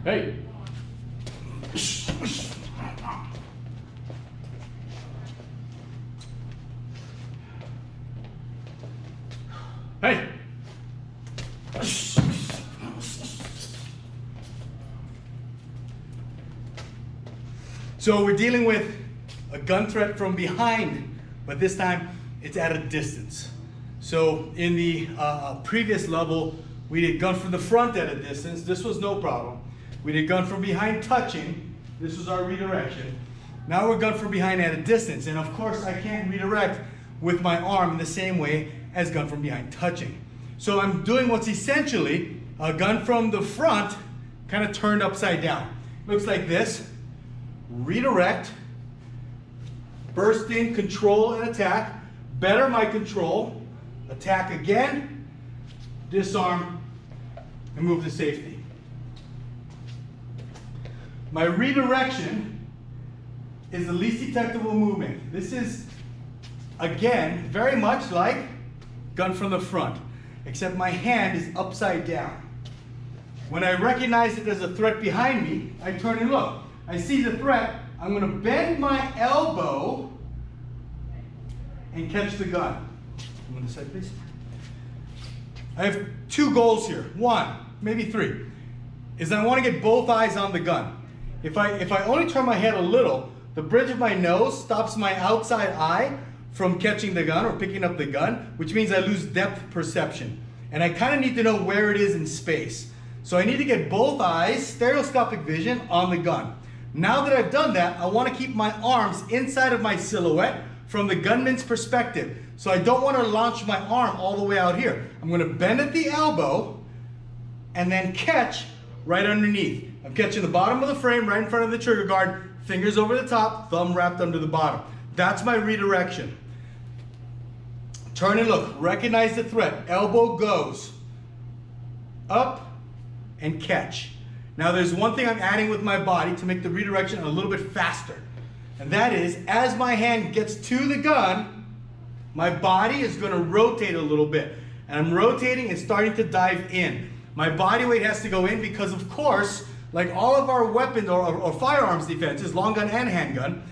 Hey. Hey. So we're dealing with a gun threat from behind, but this time it's at a distance. So in the previous level, we did gun from the front at a distance. This was no problem. We did gun from behind touching. This was our redirection. Now we're gun from behind at a distance. And of course, I can't redirect with my arm in the same way as gun from behind touching. So I'm doing what's essentially a gun from the front kind of turned upside down. Looks like this. Redirect, burst in, control, and attack. Better my control. Attack again, disarm, and move to safety. My redirection is the least detectable movement. This is, again, very much like gun from the front, except my hand is upside down. When I recognize it as a threat behind me, I turn and look. I see the threat, I'm going to bend my elbow and catch the gun. Come on this side, please. I have two goals here. One, maybe three, is I want to get both eyes on the gun. If I only turn my head a little, the bridge of my nose stops my outside eye from catching the gun or picking up the gun, which means I lose depth perception. And I kind of need to know where it is in space. So I need to get both eyes, stereoscopic vision, on the gun. Now that I've done that, I want to keep my arms inside of my silhouette from the gunman's perspective. So I don't want to launch my arm all the way out here. I'm going to bend at the elbow and then catch right underneath. I'm catching the bottom of the frame right in front of the trigger guard, fingers over the top, thumb wrapped under the bottom. That's my redirection. Turn and look, recognize the threat. Elbow goes up and catch. Now there's one thing I'm adding with my body to make the redirection a little bit faster. And that is, as my hand gets to the gun, my body is going to rotate a little bit. And I'm rotating and starting to dive in. My body weight has to go in because, of course, like all of our weapons or firearms defenses, long gun and handgun,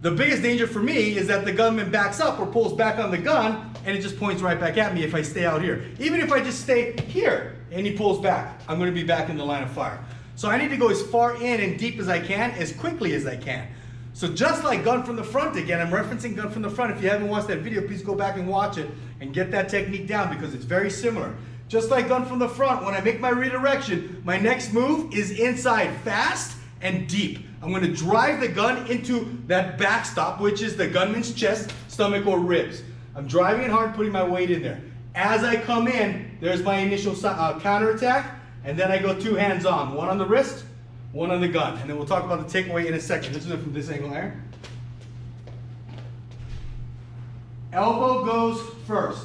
the biggest danger for me is that the gunman backs up or pulls back on the gun and it just points right back at me if I stay out here. Even if I just stay here and he pulls back, I'm going to be back in the line of fire. So I need to go as far in and deep as I can, as quickly as I can. So just like gun from the front again, I'm referencing gun from the front. If you haven't watched that video, please go back and watch it and get that technique down because it's very similar. Just like gun from the front, when I make my redirection, my next move is inside, fast and deep. I'm going to drive the gun into that backstop, which is the gunman's chest, stomach, or ribs. I'm driving it hard, putting my weight in there. As I come in, there's my initial counterattack, and then I go two hands on, one on the wrist, one on the gun. And then we'll talk about the takeaway in a second. Let's do it from this angle, Aaron. Elbow goes first.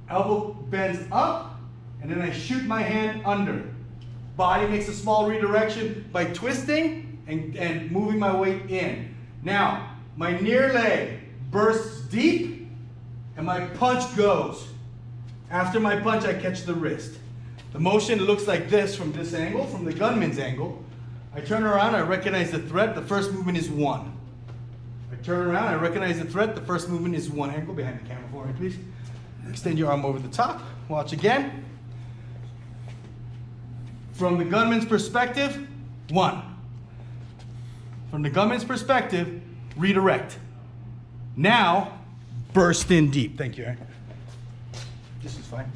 Elbow bends up, and then I shoot my hand under. Body makes a small redirection by twisting and moving my weight in. Now, my near leg bursts deep, and my punch goes. After my punch, I catch the wrist. The motion looks like this from this angle, from the gunman's angle. I turn around, I recognize the threat, the first movement is one. I turn around, I recognize the threat, the first movement is one. Aaron, go behind the camera for me, please. Extend your arm over the top. Watch again. From the gunman's perspective, one. From the gunman's perspective, redirect. Now, burst in deep. Thank you, Aaron. This is fine.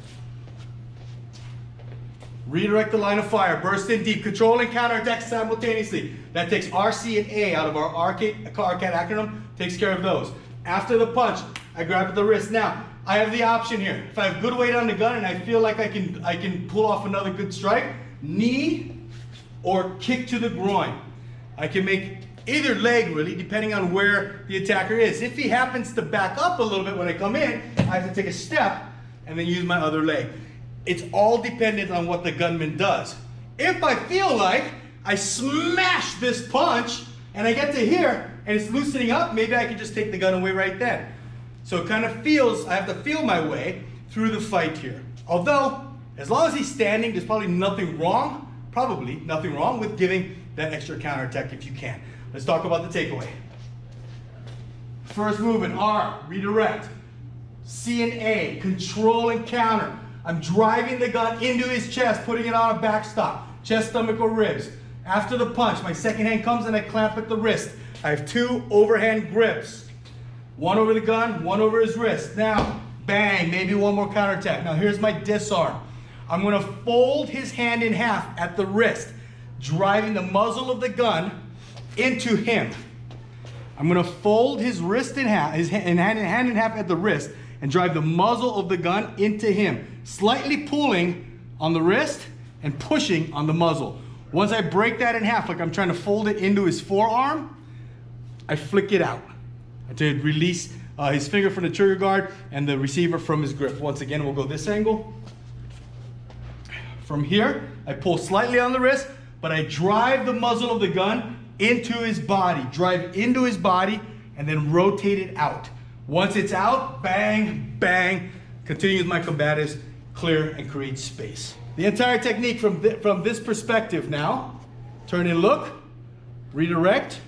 Redirect the line of fire, burst in deep, control and counterattack simultaneously. That takes RC and A out of our RCAT acronym, takes care of those. After the punch, I grab at the wrist. Now, I have the option here. If I have good weight on the gun and I feel like I can pull off another good strike, knee or kick to the groin. I can make either leg really, depending on where the attacker is. If he happens to back up a little bit when I come in, I have to take a step and then use my other leg. It's all dependent on what the gunman does. If I feel like I smash this punch and I get to here and it's loosening up, maybe I can just take the gun away right then. So it kind of feels, I have to feel my way through the fight here. Although, as long as he's standing, there's probably nothing wrong probably nothing wrong with giving that extra counterattack if you can. Let's talk about the takeaway. First movement, R, redirect. C and A, control and counter. I'm driving the gun into his chest, putting it on a backstop, chest, stomach, or ribs. After the punch, my second hand comes and I clamp at the wrist. I have two overhand grips. One over the gun, one over his wrist. Now, bang, maybe one more counterattack. Now here's my disarm. I'm gonna fold his hand in half at the wrist, driving the muzzle of the gun into him. I'm gonna fold his wrist in half, his hand in half at the wrist, and drive the muzzle of the gun into him, slightly pulling on the wrist and pushing on the muzzle. Once I break that in half, like I'm trying to fold it into his forearm, I flick it out to release his finger from the trigger guard and the receiver from his grip. Once again, we'll go this angle. From here, I pull slightly on the wrist, but I drive the muzzle of the gun into his body, drive into his body, and then rotate it out. Once it's out, bang, bang, continue with my combatives, clear and create space. The entire technique from this perspective now, turn and look, redirect,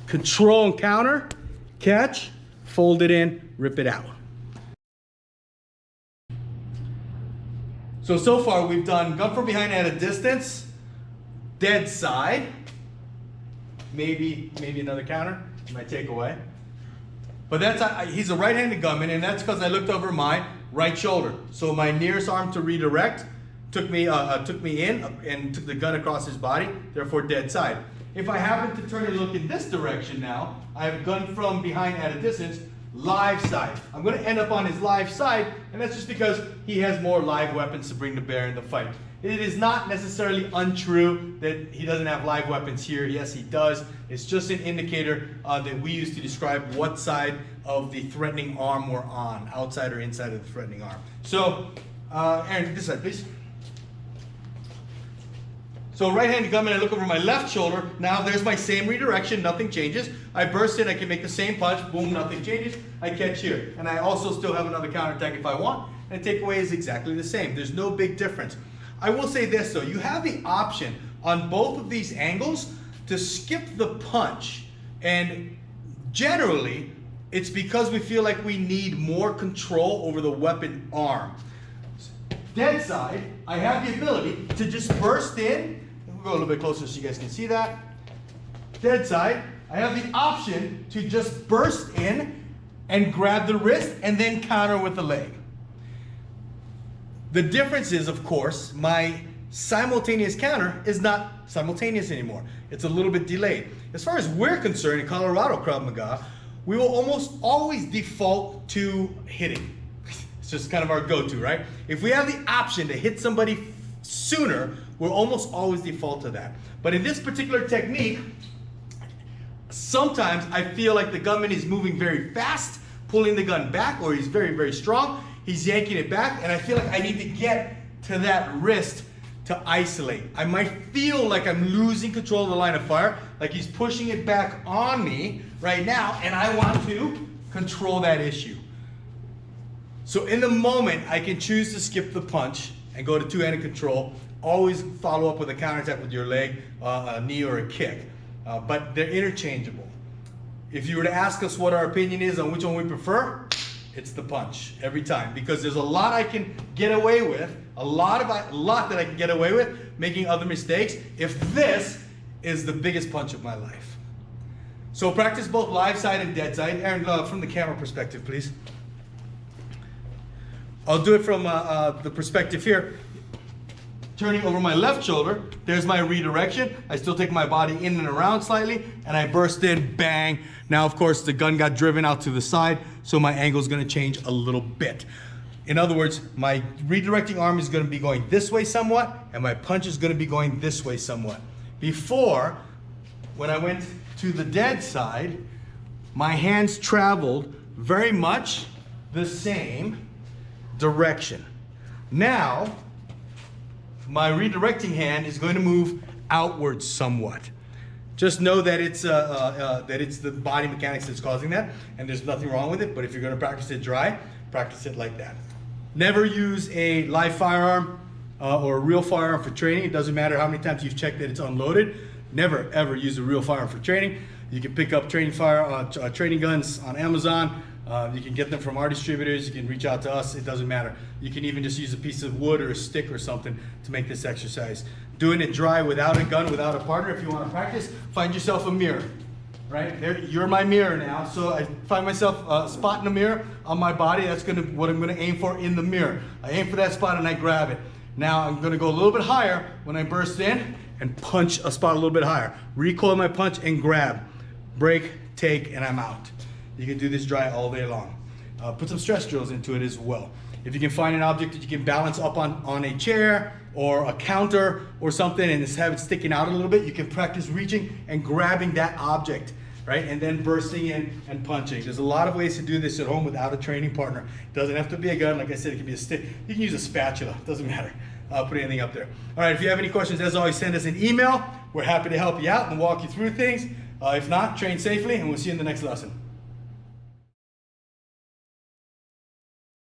control and counter, catch, fold it in, rip it out. So far we've done gun from behind at a distance, dead side, maybe another counter, my takeaway. But that's, he's a right-handed gunman, and that's because I looked over my right shoulder. So my nearest arm to redirect took me in and took the gun across his body, therefore dead side. If I happen to turn and look in this direction now, I have gun from behind at a distance, live side. I'm going to end up on his live side, and that's just because he has more live weapons to bring to bear in the fight. It is not necessarily untrue that he doesn't have live weapons here. Yes, he does. It's just an indicator that we use to describe what side of the threatening arm we're on, outside or inside of the threatening arm. So, Aaron, this side, please. So right-handed gunman, I look over my left shoulder. Now there's my same redirection, nothing changes. I burst in, I can make the same punch, boom, nothing changes. I catch here. And I also still have another counterattack if I want. And the takeaway is exactly the same. There's no big difference. I will say this though, you have the option on both of these angles to skip the punch. And generally, it's because we feel like we need more control over the weapon arm. Dead side, I have the ability to just burst in. We'll go a little bit closer so you guys can see that. Dead side, I have the option to just burst in and grab the wrist and then counter with the leg. The difference is, of course, my simultaneous counter is not simultaneous anymore. It's a little bit delayed. As far as we're concerned in Colorado Krav Maga, we will almost always default to hitting. It's just kind of our go-to, right? If we have the option to hit somebody sooner, we'll almost always default to that. But in this particular technique, sometimes I feel like the gunman is moving very fast, pulling the gun back, or he's very, very strong. He's yanking it back, and I feel like I need to get to that wrist to isolate. I might feel like I'm losing control of the line of fire, like he's pushing it back on me right now, and I want to control that issue. So in the moment, I can choose to skip the punch and go to two-handed control. Always follow up with a counterattack with your leg, a knee, or a kick. But they're interchangeable. If you were to ask us what our opinion is on which one we prefer, it's the punch every time, because there's a lot I can get away with, a lot that I can get away with making other mistakes if this is the biggest punch of my life. So practice both live side and dead side. Aaron, from the camera perspective, please. I'll do it from the perspective here. Turning over my left shoulder, there's my redirection. I still take my body in and around slightly, and I burst in, bang. Now, of course, the gun got driven out to the side, so my angle is gonna change a little bit. In other words, my redirecting arm is gonna be going this way somewhat, and my punch is gonna be going this way somewhat. Before, when I went to the dead side, my hands traveled very much the same direction. Now, my redirecting hand is going to move outwards somewhat. Just know that it's the body mechanics that's causing that, and there's nothing wrong with it, but if you're gonna practice it dry, practice it like that. Never use a live firearm or a real firearm for training. It doesn't matter how many times you've checked that it's unloaded. Never ever use a real firearm for training. You can pick up training guns on Amazon. You can get them from our distributors. You can reach out to us. It doesn't matter. You can even just use a piece of wood or a stick or something to make this exercise. Doing it dry without a gun, without a partner. If you want to practice, find yourself a mirror. Right there, you're my mirror now. So I find myself a spot in the mirror on my body. That's what I'm gonna aim for in the mirror. I aim for that spot and I grab it. Now I'm gonna go a little bit higher when I burst in and punch a spot a little bit higher. Recoil my punch and grab. Break, take, and I'm out. You can do this dry all day long. Put some stress drills into it as well. If you can find an object that you can balance up on a chair or a counter or something and just have it sticking out a little bit, you can practice reaching and grabbing that object, right? And then bursting in and punching. There's a lot of ways to do this at home without a training partner. It doesn't have to be a gun. Like I said, it can be a stick. You can use a spatula. It doesn't matter. I'll put anything up there. All right, if you have any questions, as always, send us an email. We're happy to help you out and walk you through things. If not, train safely, and we'll see you in the next lesson.